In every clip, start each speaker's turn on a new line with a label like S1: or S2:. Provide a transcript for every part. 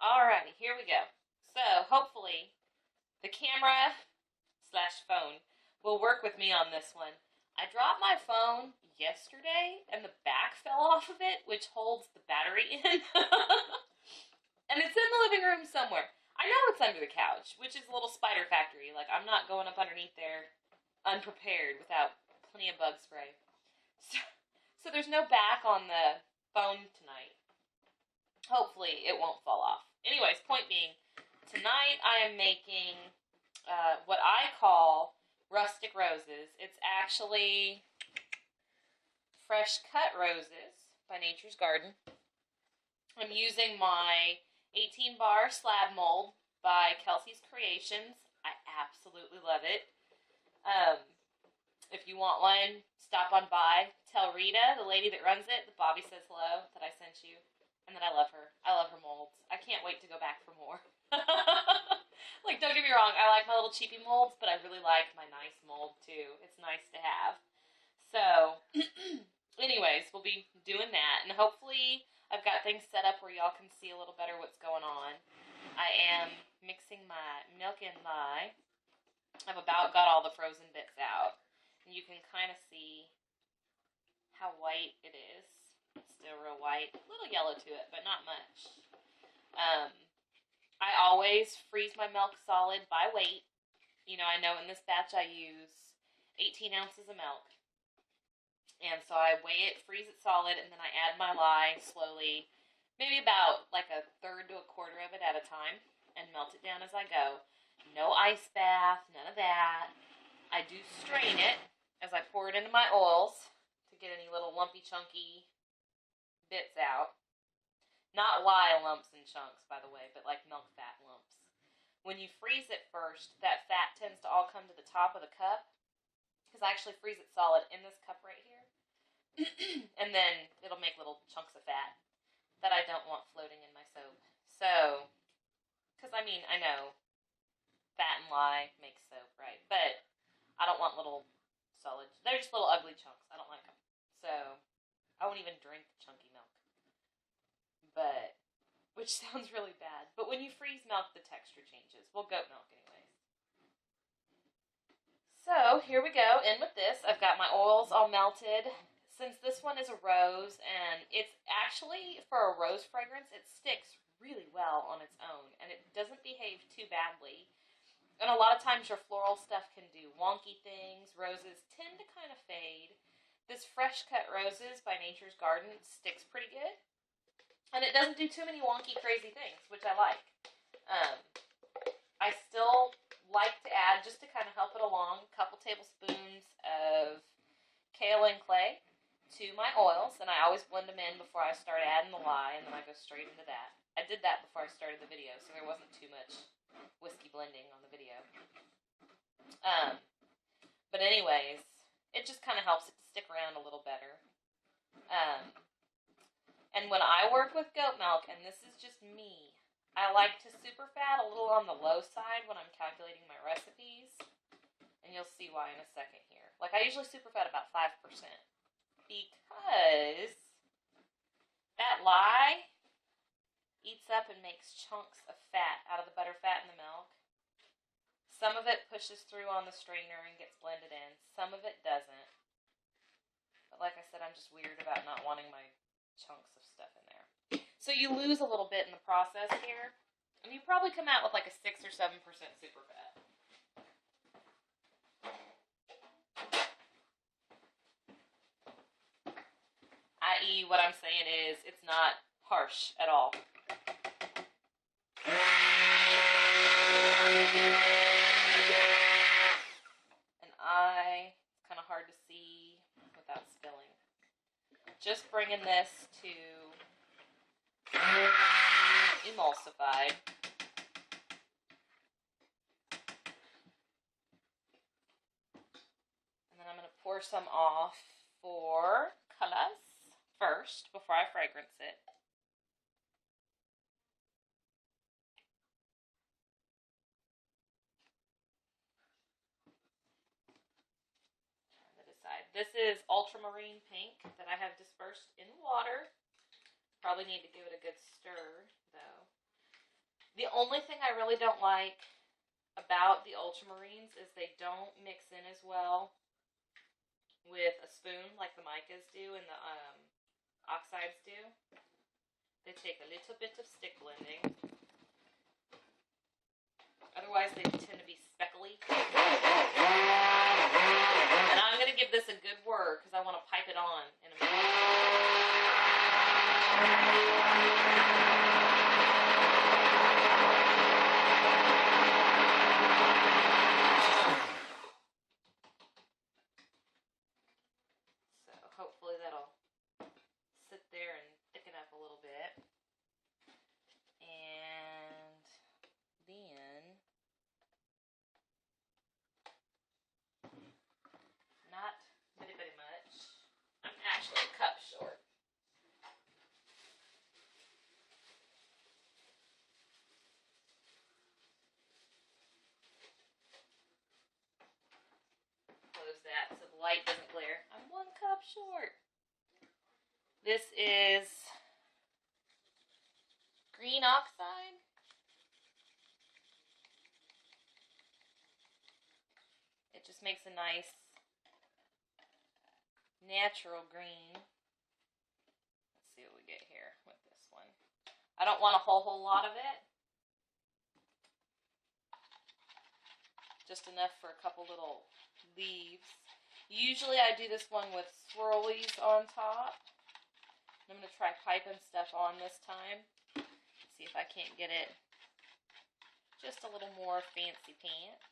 S1: Alrighty, here we go. So, hopefully, the camera slash phone will work with me on this one. I dropped my phone yesterday, and the back fell off of it, which holds the battery in. And it's in the living room somewhere. I know it's under the couch, which is a little spider factory. Like, I'm not going up underneath there unprepared without plenty of bug spray. So there's no back on the phone tonight. Hopefully it won't fall off. Anyways, point being, tonight I am making what I call Rustic Roses. It's actually fresh cut roses by Nature's Garden. I'm using my 18 bar slab mold by Kelsey's Creations. I absolutely love it. If you want one, stop on by. Tell Rita, the lady that runs it, that Bobby says hello, that I sent you. And that I love her. I love her molds. I can't wait to go back for more. Like, don't get me wrong, I like my little cheapy molds, but I really like my nice mold too. It's nice to have. So, anyways, we'll be doing that. And hopefully I've got things set up where y'all can see a little better what's going on. I am mixing my milk and lye. I've about got all the frozen bits out. And you can kind of see how white it is. Still real white, a little yellow to it, but not much. I always freeze my milk solid by weight. You know, I know in this batch I use 18 ounces of milk. And so I weigh it, freeze it solid, and then I add my lye slowly, maybe about like a third to a quarter of it at a time, and melt it down as I go. No ice bath, none of that. I do strain it as I pour it into my oils to get any little lumpy chunky bits out. Not lye lumps and chunks, by the way, but like milk fat lumps. When you freeze it first, that fat tends to all come to the top of the cup, because I actually freeze it solid in this cup right here. And then it'll make little chunks of fat that I don't want floating in my soap. So, because I mean, I know fat and lye makes soap, right? But I don't want little solid, they're just little ugly chunks. I don't like them. So, I won't even drink chunky milk. But, which sounds really bad. But when you freeze milk, the texture changes. Well, goat milk anyways. So, here we go. In with this. I've got my oils all melted. Since this one is a rose, and it's actually, for a rose fragrance, it sticks really well on its own. And it doesn't behave too badly. And a lot of times your floral stuff can do wonky things. Roses tend to kind of fade. This Fresh Cut Roses by Nature's Garden sticks pretty good. And it doesn't do too many wonky, crazy things, which I like. I still like to add, just to kind of help it along, a couple tablespoons of kale and clay to my oils. And I always blend them in before I start adding the lye, and then I go straight into that. I did that before I started the video, so there wasn't too much whiskey blending on the video. But anyways, it just kind of helps it to stick around a little better. And when I work with goat milk, and this is just me, I like to super fat a little on the low side when I'm calculating my recipes. And you'll see why in a second here. Like, I usually super fat about 5%. Because that lye eats up and makes chunks of fat out of the butter fat in the milk. Some of it pushes through on the strainer and gets blended in. Some of it doesn't. But like I said, I'm just weird about not wanting my chunks of stuff in there. So you lose a little bit in the process here. And you probably come out with like a 6 or 7% super fat. I.e., what I'm saying is, it's not harsh at all. And it's kind of hard to see without spilling. Just bringing this to emulsify. And then I'm going to pour some off for colors first before I fragrance it. This is ultramarine pink that I have dispersed in water. Probably need to give it a good stir, though. The only thing I really don't like about the ultramarines is they don't mix in as well with a spoon like the micas do and the oxides do. They take a little bit of stick blending. Otherwise, they tend to be speckly. And I'm going to give this a good whir because I want to pipe it on in a minute. So hopefully that'll sit there and thicken up a little bit. And then, not very much. I'm actually a cup short. Close that so the light doesn't glare. I'm 1 cup short. This is green oxide. It just makes a nice natural green. Let's see what we get here with this one. I don't want a whole lot of it. Just enough for a couple little leaves. Usually I do this one with swirlies on top. I'm going to try piping stuff on this time. See if I can't get it just a little more fancy pants.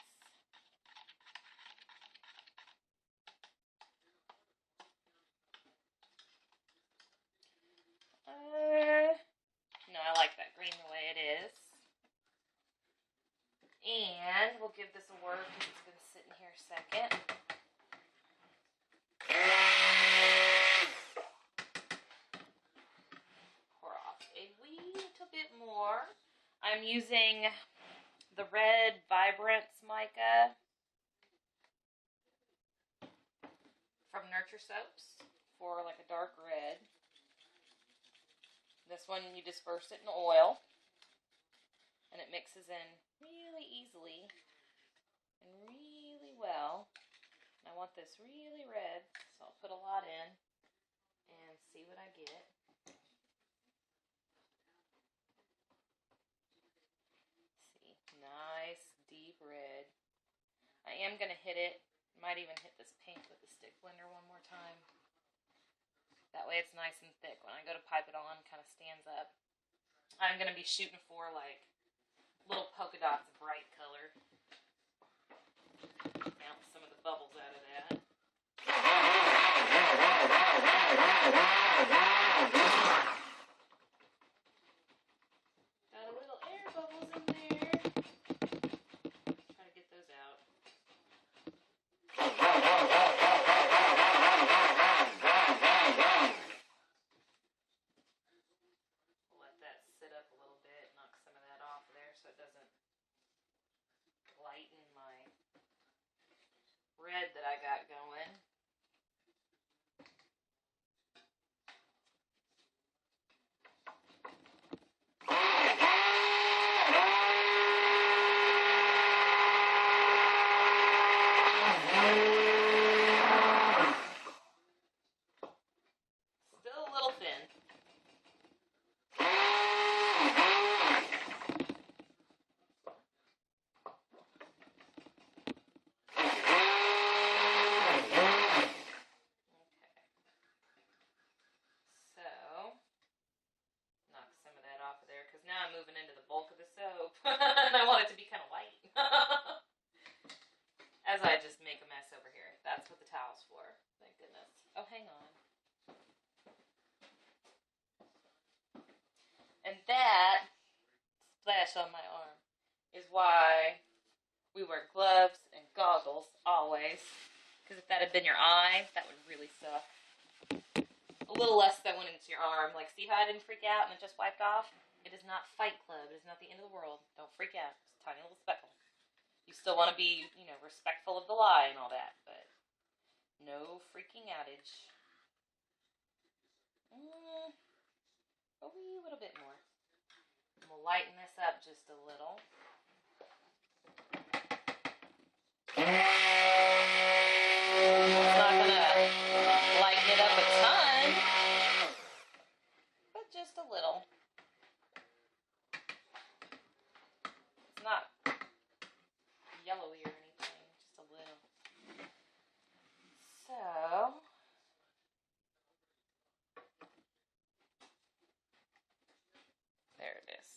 S1: No, I like that green the way it is. And we'll give this a whir because it's been sitting here a second. Pour off a wee little bit more. I'm using the red Vibrance mica from Nurture Soaps for like a dark red. This one you disperse it in oil and it mixes in really easily and really well. And I want this really red, so I'll put a lot in and see what I get. See, nice deep red. I am going to hit it. Might even hit this pink with the stick blender one more time. That way it's nice and thick. When I go to pipe it on, it kind of stands up. I'm going to be shooting for like little polka dots of bright color. Bounce some of the bubbles out of that. Got a little air bubbles in there. Try to get those out. Let that sit up a little bit, knock some of that off there so it doesn't lighten my red that I got going. Still a little thin. Now I'm moving into the bulk of the soap. And I want it to be kind of white. As I just make a mess over here. That's what the towel's for. Thank goodness. Oh, hang on. And that splash on my arm is why we wear gloves and goggles always. Because if that had been your eye, that would really suck. A little less that went into your arm. Like, see how I didn't freak out and it just wiped off? It is not Fight Club. It is not the end of the world. Don't freak out. It's a tiny little speckle. You still want to be, you know, respectful of the lie and all that, but no freaking outage. A wee little bit more. We'll lighten this up just a little. It's not going to lighten it up a ton, but just a little. It's not yellowy or anything, just a little. So, there it is.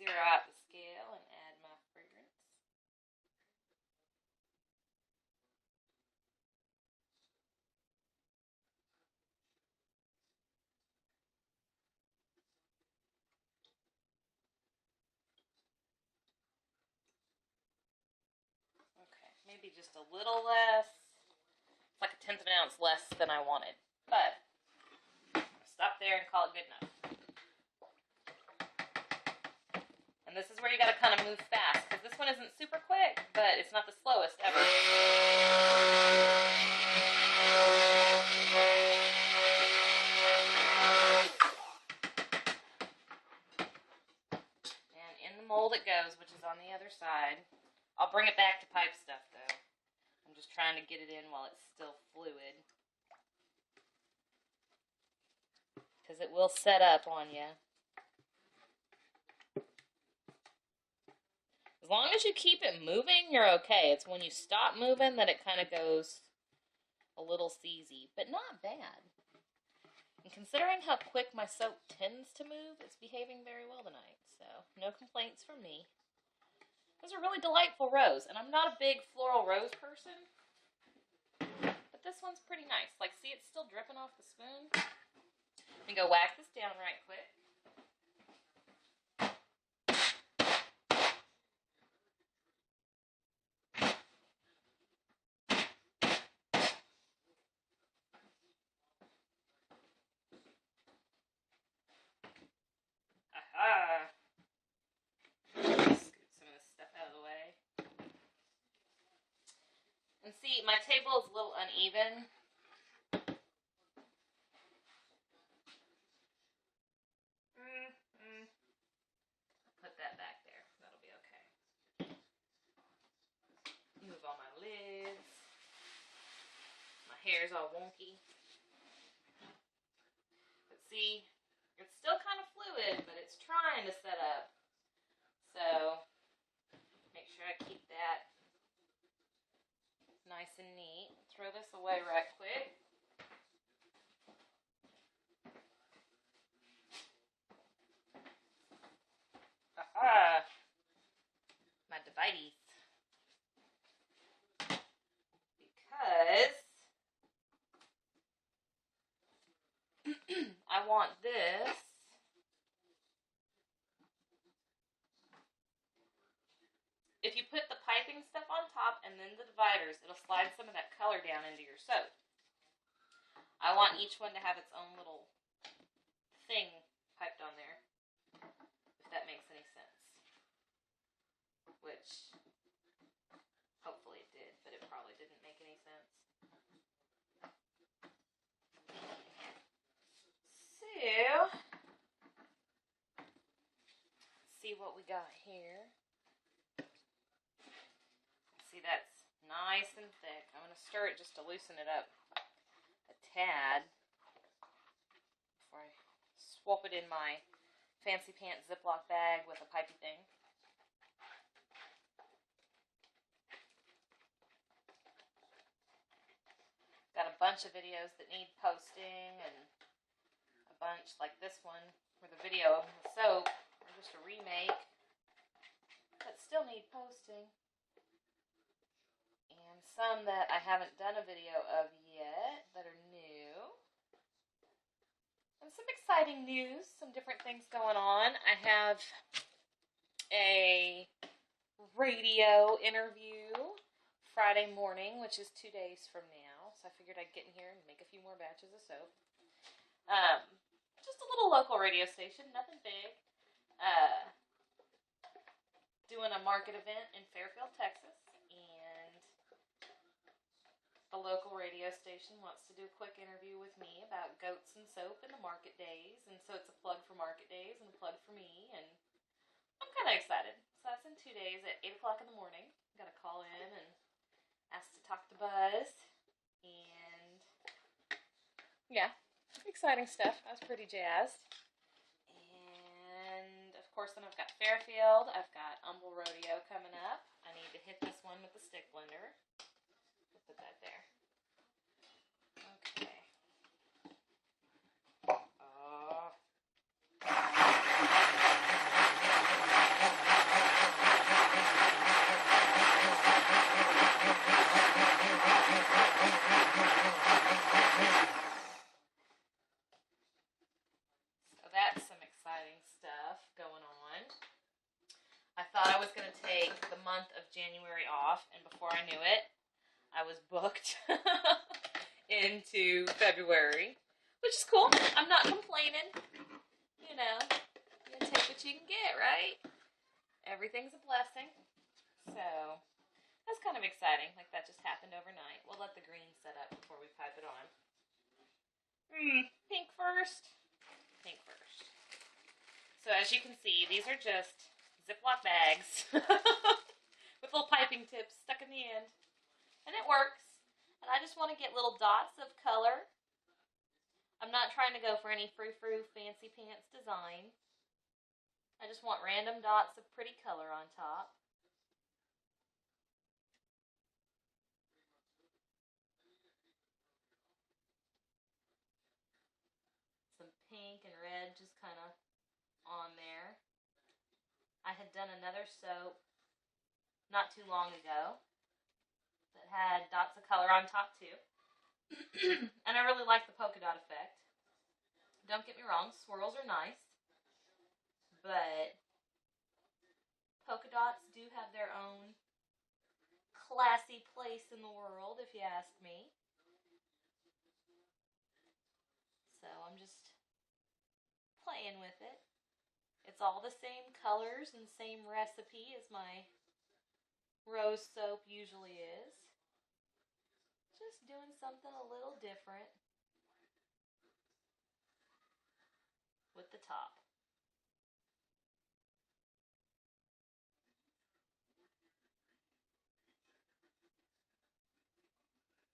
S1: Zero out the scale and add my fragrance. Okay, maybe just a little less. It's like a 1/10 of an ounce less than I wanted. But, stop there and call it good enough. And this is where you gotta kind of move fast, because this one isn't super quick, but it's not the slowest ever. And in the mold it goes, which is on the other side. I'll bring it back to pipe stuff, though. I'm just trying to get it in while it's still fluid, because it will set up on you. As long as you keep it moving, you're okay. It's when you stop moving that it kind of goes a little seasy, but not bad. And considering how quick my soap tends to move, it's behaving very well tonight. So, no complaints from me. This is a really delightful rose, and I'm not a big floral rose person, but this one's pretty nice. Like, see, it's still dripping off the spoon. Let me go whack this down right quick. And see, my table is a little uneven. Put that back there. That'll be okay. Move all my lids. My hair's all wonky. But see, it's still kind of fluid, but it's trying to set up. So, make sure I keep that nice and neat. Throw this away right quick. Aha! My divides. Because I want this if you put the piping stuff on top and then the dividers, it'll slide some of that color down into your soap. I want each one to have its own little thing piped on there, if that makes any sense. Which, hopefully it did, but it probably didn't make any sense. So, let's see what we got here. See, that's nice and thick. I'm going to stir it just to loosen it up a tad before I swap it in my fancy pants Ziploc bag with a pipey thing. Got a bunch of videos that need posting, and a bunch like this one where the video of the soap are just a remake that still need posting. Some that I haven't done a video of yet that are new. And some exciting news, some different things going on. I have a radio interview Friday morning, which is 2 days from now. So I figured I'd get in here and make a few more batches of soap. Just a little local radio station, nothing big. Doing a market event in Fairfield, Texas. The local radio station wants to do a quick interview with me about goats and soap and the market days, and so it's a plug for market days and a 2 days at 8 o'clock in the morning. Got to call in and ask to talk to Buzz. And yeah, exciting stuff. I was pretty jazzed. And of course, then I've got Fairfield. I've got Humble Rodeo coming up. I need to hit this one with the stick blender. We'll put that there. Okay. Oh. So that's some exciting stuff going on. I thought I was going to take the month of January off, and before I knew it, I was booked into February, which is cool. I'm not complaining. You know, you take what you can get, right? Everything's a blessing. So, that's kind of exciting. Like, that just happened overnight. We'll let the green set up before we pipe it on. Pink first. Pink first. So, as you can see, these are just Ziploc bags with little piping tips stuck in the end. And it works. And I just want to get little dots of color. I'm not trying to go for any frou-frou fancy pants design. I just want random dots of pretty color on top. Some pink and red just kind of on there. I had done another soap not too long ago that had dots of color on top too. And I really like the polka dot effect. Don't get me wrong, swirls are nice, but polka dots do have their own classy place in the world, if you ask me. So I'm just playing with it. It's all the same colors and same recipe as my rose soap usually is. Just doing something a little different with the top.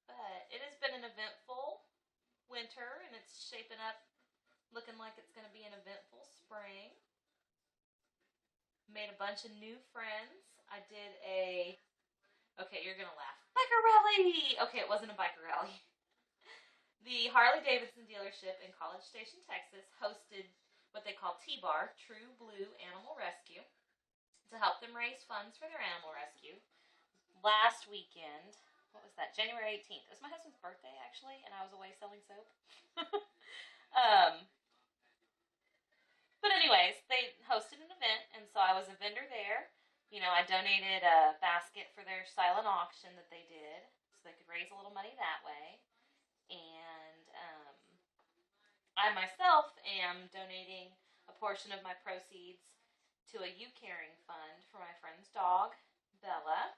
S1: But it has been an eventful winter, and it's shaping up looking like it's going to be an eventful spring. Made a bunch of new friends. I did a... Okay, you're going to laugh. Biker rally! Okay, it wasn't a biker rally. The Harley-Davidson dealership in College Station, Texas hosted what they call T-Bar, True Blue Animal Rescue, to help them raise funds for their animal rescue. Last weekend, what was that? January 18th. It was my husband's birthday, actually, and I was away selling soap. But anyways, they hosted an event, and so I was a vendor there. You know, I donated a basket for their silent auction that they did, so they could raise a little money that way. And I myself am donating a portion of my proceeds to a U-Caring fund for my friend's dog, Bella,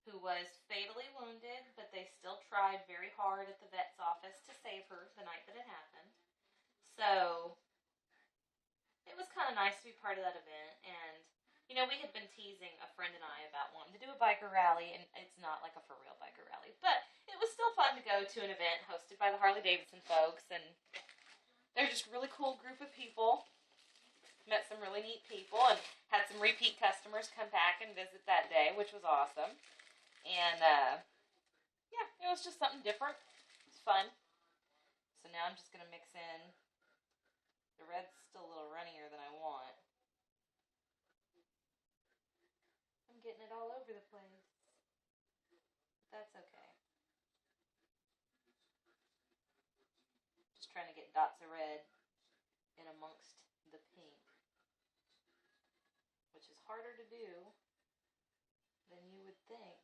S1: who was fatally wounded, but they still tried very hard at the vet's office to save her the night that it happened. So it was kind of nice to be part of that event. And you know, we had been teasing a friend and I about wanting to do a biker rally, and it's not like a for real biker rally, but it was still fun to go to an event hosted by the Harley-Davidson folks, and they're just a really cool group of people. Met some really neat people, and had some repeat customers come back and visit that day, which was awesome. And yeah, it was just something different. It's fun. So now I'm just going to mix in. The red's still a little runnier than I want. I'm getting it all over the place. But that's okay. Just trying to get dots of red in amongst the pink, which is harder to do than you would think.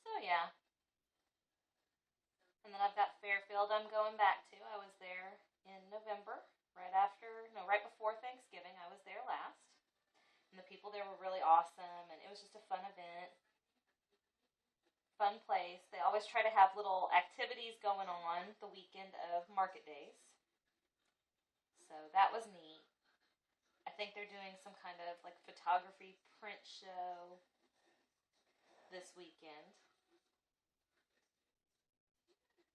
S1: So yeah. And then I've got Fairfield I'm going back to. I was there in November, right before Thanksgiving. I was there last. And the people there were really awesome, and it was just a fun event. fun place. They always try to have little activities going on the weekend of market days. So that was neat. I think they're doing some kind of like photography print show this weekend.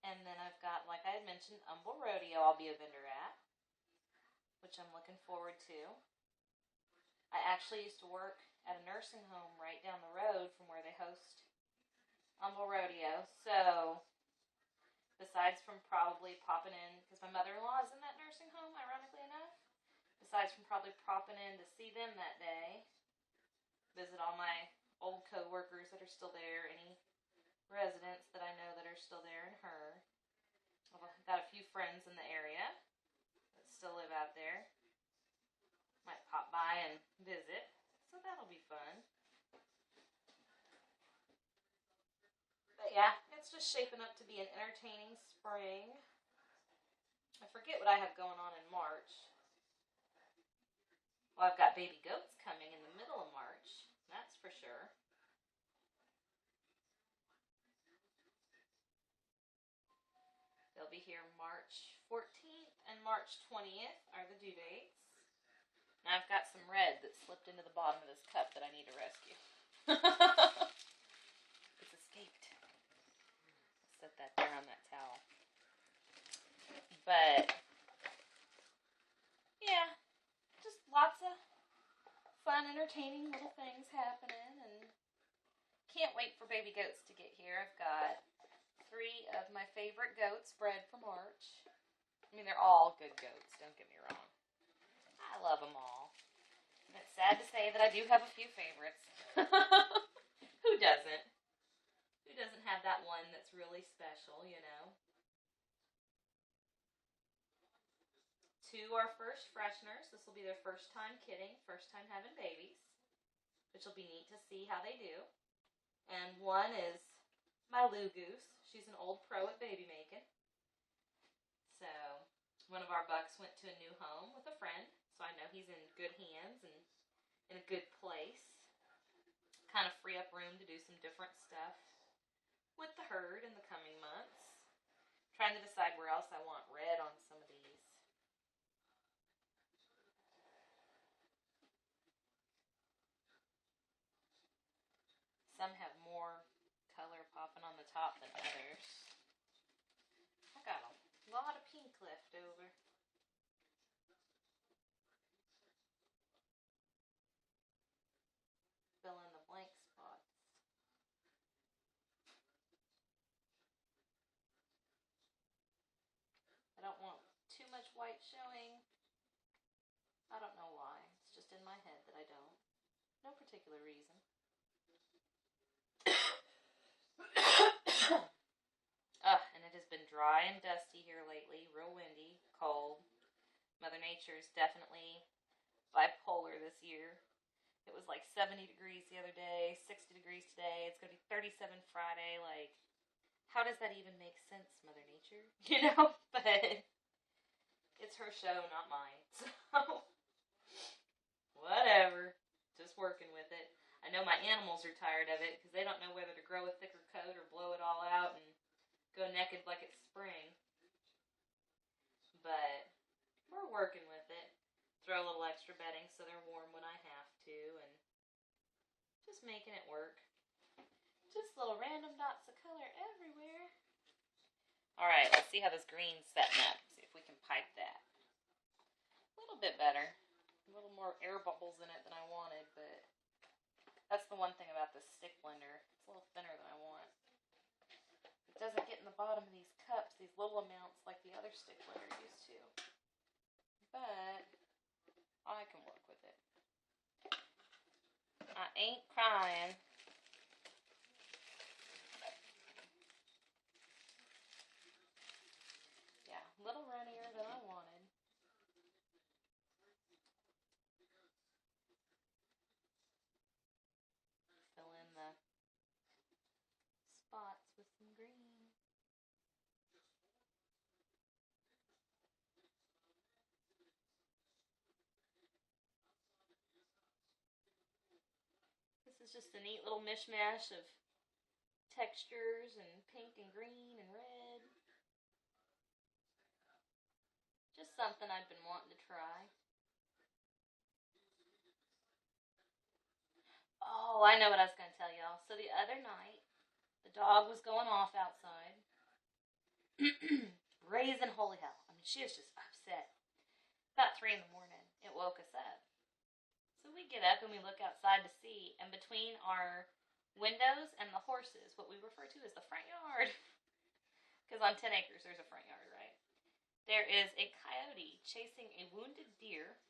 S1: And then I've got, like I had mentioned, Humble Rodeo I'll be a vendor at, which I'm looking forward to. I actually used to work at a nursing home right down the road from where they host Humble Rodeo. So, besides from probably popping in, because my mother-in-law is in that nursing home, ironically enough, besides from probably popping in to see them that day, visit all my old co-workers that are still there, any residents that I know that are still there, and her. I've got a few friends in the area that still live out there. Might pop by and visit, so that'll be fun. But yeah, it's just shaping up to be an entertaining spring. I forget what I have going on in March. Well, I've got baby goats coming in the middle of March, that's for sure. They'll be here March 14th and March 20th are the due dates. Now I've got some red that slipped into the bottom of this cup that I need to rescue. It's escaped. I'll set that there on that towel. But, yeah, just lots of fun, entertaining little things happening, and can't wait for baby goats to get here. I've got 3 of my favorite goats bred for March. I mean, they're all good goats, don't get me wrong. I love them all. And it's sad to say that I do have a few favorites. Who doesn't? Who doesn't have that one that's really special, you know? 2 are first fresheners. This will be their first time kidding, first time having babies, which will be neat to see how they do. And 1 is my Lou Goose. She's an old pro at baby making. So, one of our bucks went to a new home with a friend, so I know he's in good hands and in a good place. Kind of free up room to do some different stuff with the herd in the coming months. Trying to decide where else I want red on some of these. Some have more color popping on the top than others. I got a lot of pink left over. Fill in the blank spots. I don't want too much white showing. I don't know why. It's just in my head that I don't. No particular reason. And it has been dry and dusty here lately, real windy, cold. Mother Nature is definitely bipolar this year. It was like 70 degrees the other day, 60 degrees today. It's going to be 37 Friday. Like, how does that even make sense, Mother Nature? You know? But it's her show, not mine. So, whatever. Just working with it. I know my animals are tired of it because they don't know whether to grow a thicker coat or blow it all out and go naked like it's spring. But we're working with it. Throw a little extra bedding so they're warm when I have to, and just making it work. Just little random dots of color everywhere. Alright, let's see how this green's setting up. See if we can pipe that. A little bit better. A little more air bubbles in it than I wanted, but that's the one thing about this stick blender. It's a little thinner than I want. It doesn't get in the bottom of these cups, these little amounts like the other stick blender used to. But I can work with it. I ain't crying. Yeah, a little runnier than I wanted. Fill in the spots with some green. This is just a neat little mishmash of textures and pink and green and red. Just something I've been wanting to try. Oh, I know what I was going to tell y'all. So the other night, the dog was going off outside. Raising holy hell. I mean, she was just upset. About 3 in the morning, it woke us up. So we get up and we look outside to see, and between our windows and the horses, what we refer to as the front yard, because on 10 acres there's a front yard, right? There is a coyote chasing a wounded deer,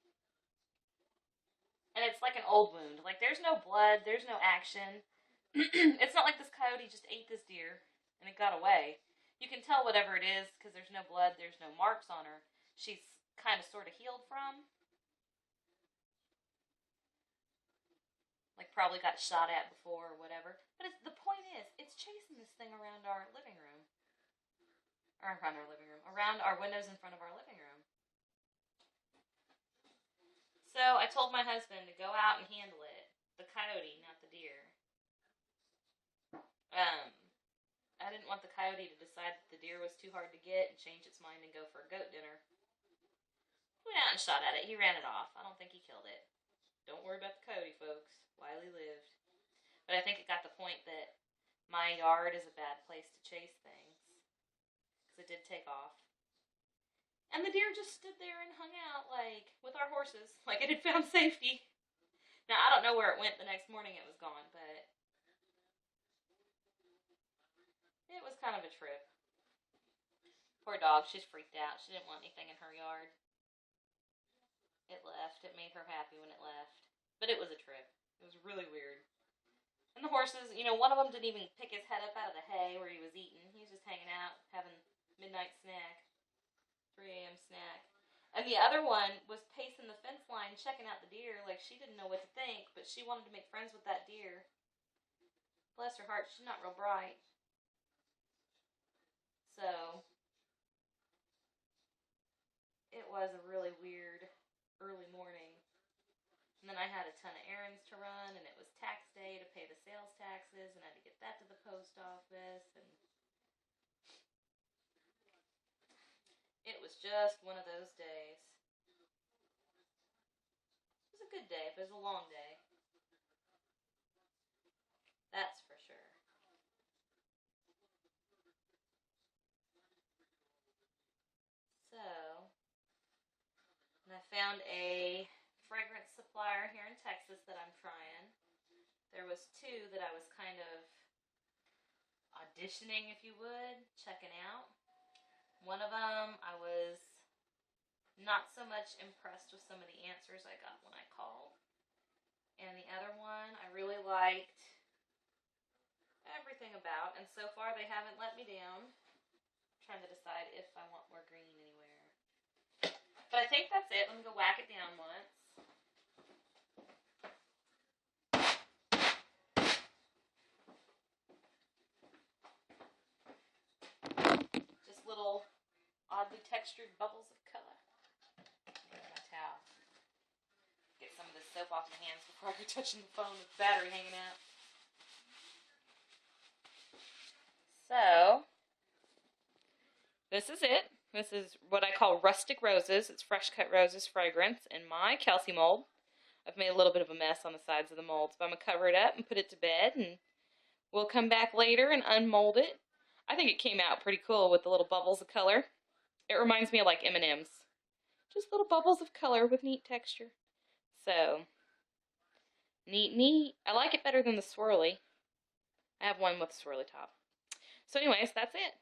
S1: and it's like an old wound. Like, there's no blood, there's no action. It's not like this coyote just ate this deer and it got away. You can tell whatever it is because there's no blood, there's no marks on her. She's kind of sort of healed from. Like, probably got shot at before or whatever. But the point is, it's chasing this thing around our living room. Or around our living room. Around our windows in front of our living room. So I told my husband to go out and handle it. The coyote, not the deer. I didn't want the coyote to decide that the deer was too hard to get and change its mind and go for a goat dinner. He went out and shot at it. He ran it off. I don't think he killed it. Don't worry about the coyote, folks. Wiley lived. But I think it got the point that my yard is a bad place to chase things. Because it did take off. And the deer just stood there and hung out, like, with our horses. Like it had found safety. Now, I don't know where it went the next morning. It was gone, but it was kind of a trip. Poor dog. She's freaked out. She didn't want anything in her yard. It left. It made her happy when it left. But it was a trip. It was really weird. And the horses, you know, one of them didn't even pick his head up out of the hay where he was eating. He was just hanging out, having midnight snack. 3 a.m. snack. And the other one was pacing the fence line, checking out the deer, like she didn't know what to think, but she wanted to make friends with that deer. Bless her heart, she's not real bright. So, it was a really weird early morning. And then I had a ton of errands to run, and it was tax day to pay the sales taxes, and I had to get that to the post office, and it was just one of those days. It was a good day, but it was a long day. That's for sure. So, and I found a fragrance supplier here in Texas that I'm trying. There was 2 that I was kind of auditioning, if you would, checking out. One of them, I was not so much impressed with some of the answers I got when I called. And the other one, I really liked everything about. And so far, they haven't let me down. I'm trying to decide if I want more green anywhere. But I think that's it. Let me go whack it down once. Just little oddly textured bubbles of color. There's my towel. Get some of this soap off my hands before I go touching the phone with the battery hanging out. So, this is it. This is what I call Rustic Roses. It's fresh cut roses fragrance in my Kelsey mold. I've made a little bit of a mess on the sides of the molds, but I'm going to cover it up and put it to bed, and we'll come back later and unmold it. I think it came out pretty cool with the little bubbles of color. It reminds me of like M&M's. Just little bubbles of color with neat texture. So, neat. I like it better than the swirly. I have one with a swirly top. So anyways, that's it.